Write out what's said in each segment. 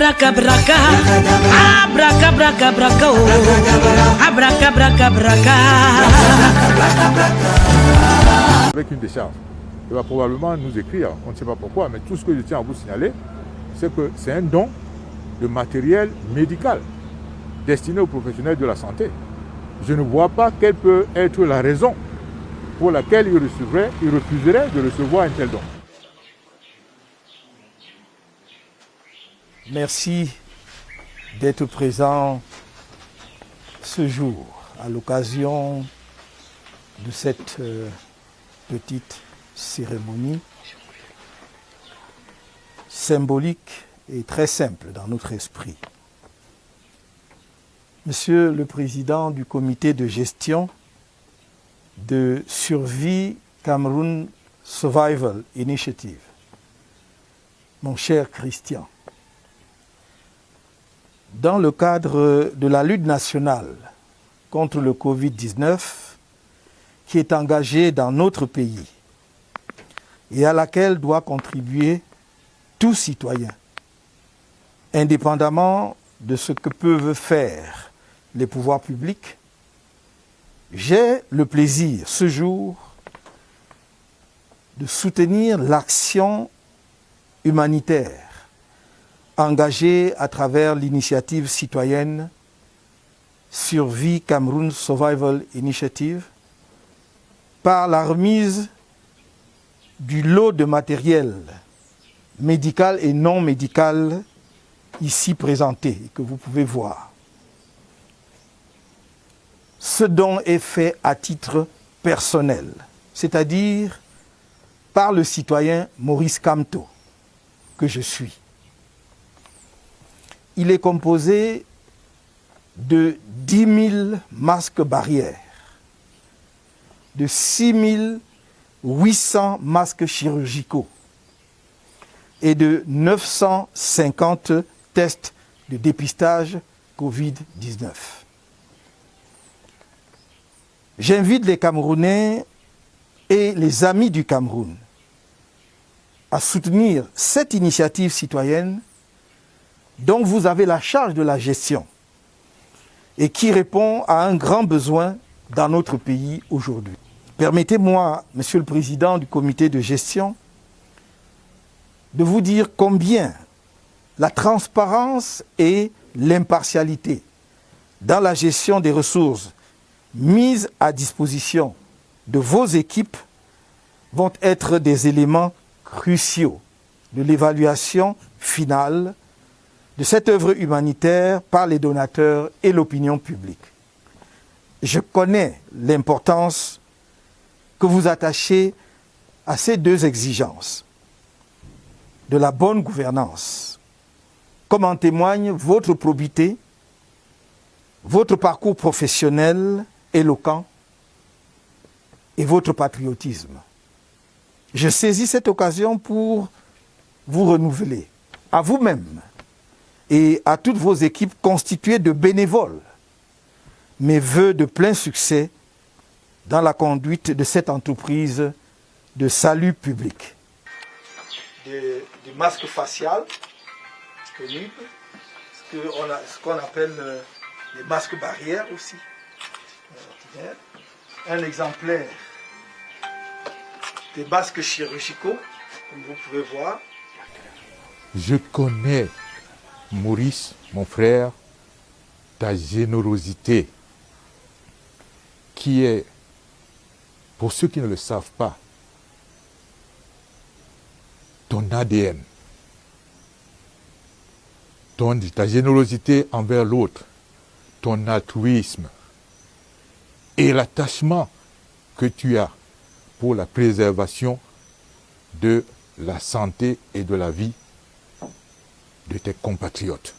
Abracabra, abracabra, abracabra. Avec une décharge. Il va probablement nous écrire, on ne sait pas pourquoi, mais tout ce que je tiens à vous signaler, c'est que c'est un don de matériel médical destiné aux professionnels de la santé. Je ne vois pas quelle peut être la raison pour laquelle il refuserait de recevoir un tel don. Merci d'être présent ce jour à l'occasion de cette petite cérémonie symbolique et très simple dans notre esprit. Monsieur le Président du comité de gestion de Survie Cameroun Survival Initiative, mon cher Christian, dans le cadre de la lutte nationale contre le Covid-19 qui est engagée dans notre pays et à laquelle doit contribuer tout citoyen, indépendamment de ce que peuvent faire les pouvoirs publics, j'ai le plaisir ce jour de soutenir l'action humanitaire engagée à travers l'initiative citoyenne Survie Cameroun Survival Initiative par la remise du lot de matériel médical et non médical ici présenté et que vous pouvez voir. Ce don est fait à titre personnel, c'est-à-dire par le citoyen Maurice Kamto, que je suis. Il est composé de 10 000 masques barrières, de 6 800 masques chirurgicaux et de 950 tests de dépistage Covid-19. J'invite les Camerounais et les amis du Cameroun à soutenir cette initiative citoyenne dont vous avez la charge de la gestion et qui répond à un grand besoin dans notre pays aujourd'hui. Permettez-moi, Monsieur le Président du comité de gestion, de vous dire combien la transparence et l'impartialité dans la gestion des ressources mises à disposition de vos équipes vont être des éléments cruciaux de l'évaluation finale de cette œuvre humanitaire par les donateurs et l'opinion publique. Je connais l'importance que vous attachez à ces deux exigences de la bonne gouvernance, comme en témoigne votre probité, votre parcours professionnel éloquent et votre patriotisme. Je saisis cette occasion pour vous renouveler, à vous-même et à toutes vos équipes constituées de bénévoles, mes vœux de plein succès dans la conduite de cette entreprise de salut public. Du masque facial, disponible, ce qu'on appelle les masques barrières aussi. Un exemplaire des masques chirurgicaux, comme vous pouvez voir. Je connais, Maurice, mon frère, ta générosité, qui est, pour ceux qui ne le savent pas, ton ADN, ta générosité envers l'autre, ton altruisme et l'attachement que tu as pour la préservation de la santé et de la vie de tes compatriotes.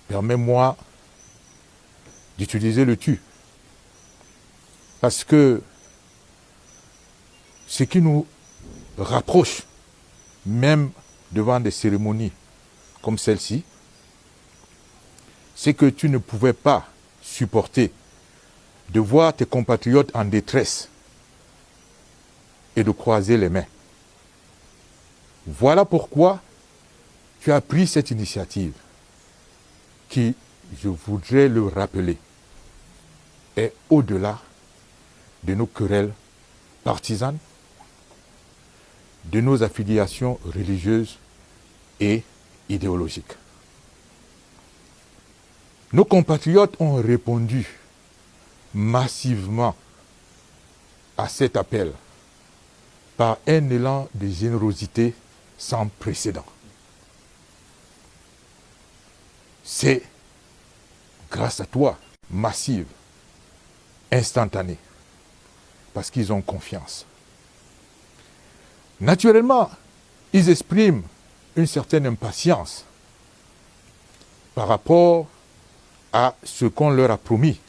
Permets-moi d'utiliser le tu, parce que ce qui nous rapproche, même devant des cérémonies comme celle-ci, c'est que tu ne pouvais pas supporter de voir tes compatriotes en détresse et de croiser les mains. Voilà pourquoi tu as pris cette initiative qui, je voudrais le rappeler, est au-delà de nos querelles partisanes, de nos affiliations religieuses et idéologiques. Nos compatriotes ont répondu massivement à cet appel par un élan de générosité sans précédent. C'est grâce à toi, massive, instantanée, parce qu'ils ont confiance. Naturellement, ils expriment une certaine impatience par rapport à ce qu'on leur a promis.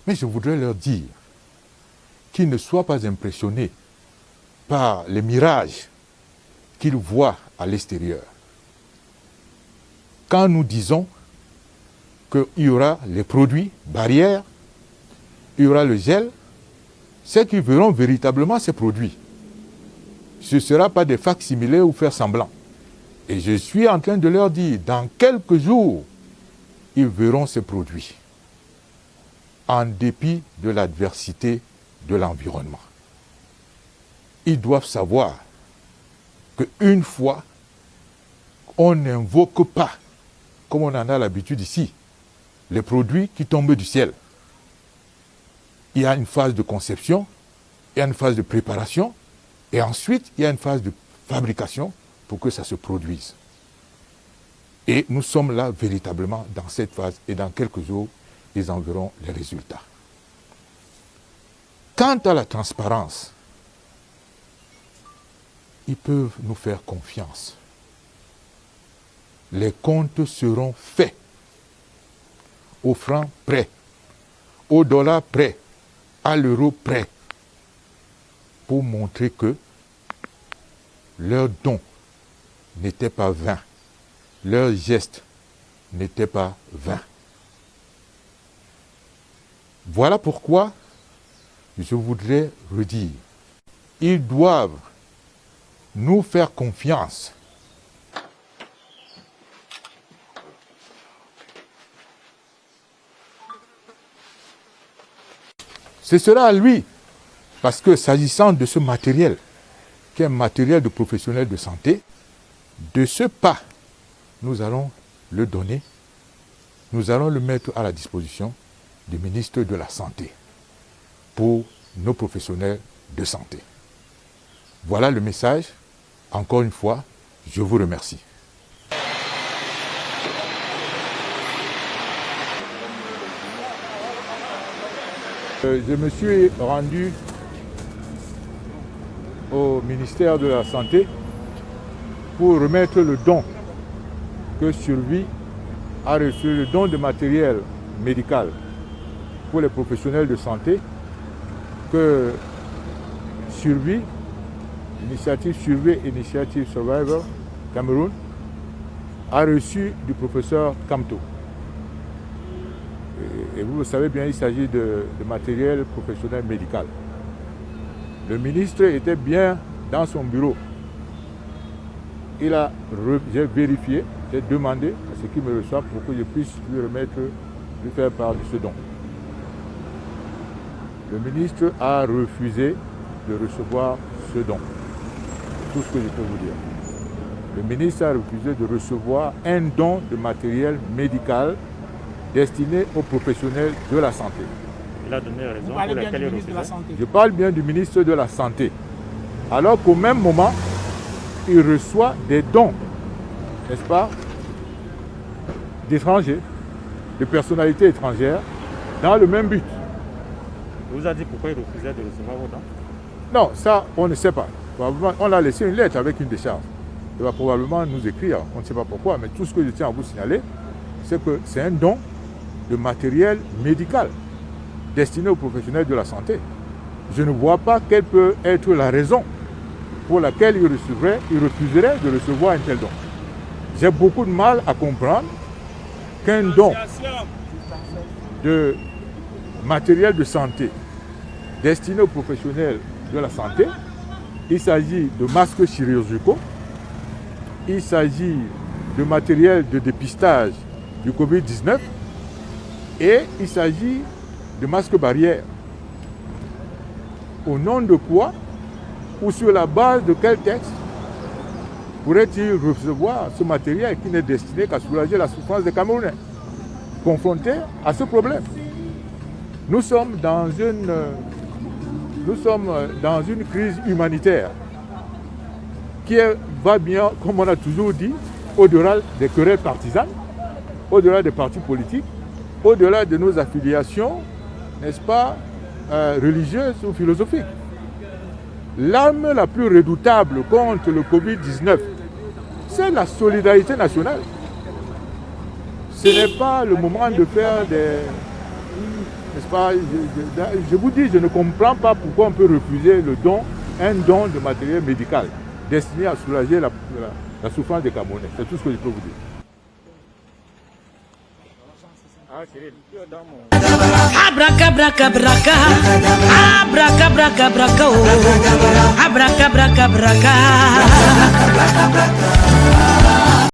Mais je voudrais leur dire qu'ils ne soient pas impressionnés par les mirages qu'ils voient à l'extérieur. Quand nous disons qu'il y aura les produits barrières, il y aura le gel, c'est qu'ils verront véritablement ces produits. Ce ne sera pas des facsimilés ou faire semblant. Et je suis en train de leur dire, dans quelques jours, ils verront ces produits, en dépit de l'adversité de l'environnement. Ils doivent savoir qu'une fois, on n'invoque pas, comme on en a l'habitude ici, les produits qui tombent du ciel. Il y a une phase de conception, il y a une phase de préparation, et ensuite, il y a une phase de fabrication pour que ça se produise. Et nous sommes là véritablement dans cette phase, et dans quelques jours, ils en verront les résultats. Quant à la transparence, ils peuvent nous faire confiance. Les comptes seront faits, au franc près, au dollar près, à l'euro près, pour montrer que leur don n'était pas vain, leur geste n'était pas vain. Voilà pourquoi je voudrais redire, ils doivent nous faire confiance. Ce sera à lui, parce que s'agissant de ce matériel, qui est un matériel de professionnels de santé, de ce pas, nous allons le donner, nous allons le mettre à la disposition du ministre de la Santé pour nos professionnels de santé. Voilà le message. Encore une fois, je vous remercie. Je me suis rendu au ministère de la Santé pour remettre le don que Survie a reçu, le don de matériel médical pour les professionnels de santé que Survie, l'initiative Survie, Initiative Survivor Cameroun, a reçu du professeur Kamto. Et vous le savez bien, il s'agit de matériel professionnel médical. Le ministre était bien dans son bureau. J'ai vérifié, j'ai demandé à ce qu'il me reçoive pour que je puisse lui faire part de ce don. Le ministre a refusé de recevoir ce don. C'est tout ce que je peux vous dire. Le ministre a refusé de recevoir un don de matériel médical destiné aux professionnels de la santé. Il a donné raison pour laquelle il refusait. Je parle bien du ministre de la Santé. Alors qu'au même moment, il reçoit des dons, n'est-ce pas, d'étrangers, de personnalités étrangères, dans le même but. Il vous a dit pourquoi il refusait de recevoir vos dons? Non, ça, on ne sait pas. On a laissé une lettre avec une décharge. Il va probablement nous écrire, on ne sait pas pourquoi, mais tout ce que je tiens à vous signaler, c'est que c'est un don de matériel médical destiné aux professionnels de la santé. Je ne vois pas quelle peut être la raison pour laquelle il refuserait de recevoir un tel don. J'ai beaucoup de mal à comprendre qu'un don de matériel de santé destiné aux professionnels de la santé, il s'agit de masques chirurgicaux, il s'agit de matériel de dépistage du Covid-19 et il s'agit de masques barrières. Au nom de quoi ou sur la base de quel texte pourrait-il recevoir ce matériel qui n'est destiné qu'à soulager la souffrance des Camerounais confrontés à ce problème? Nous sommes dans une crise humanitaire qui va bien, comme on a toujours dit, au-delà des querelles partisanes, au-delà des partis politiques, au-delà de nos affiliations, n'est-ce pas, religieuses ou philosophiques. L'arme la plus redoutable contre le Covid-19, c'est la solidarité nationale. Ce n'est pas le moment de faire des... N'est-ce pas, je vous dis, je ne comprends pas pourquoi on peut refuser un don de matériel médical destiné à soulager la souffrance des Camerounais. C'est tout ce que je peux vous dire. Abracabra, abracabra, abracabra,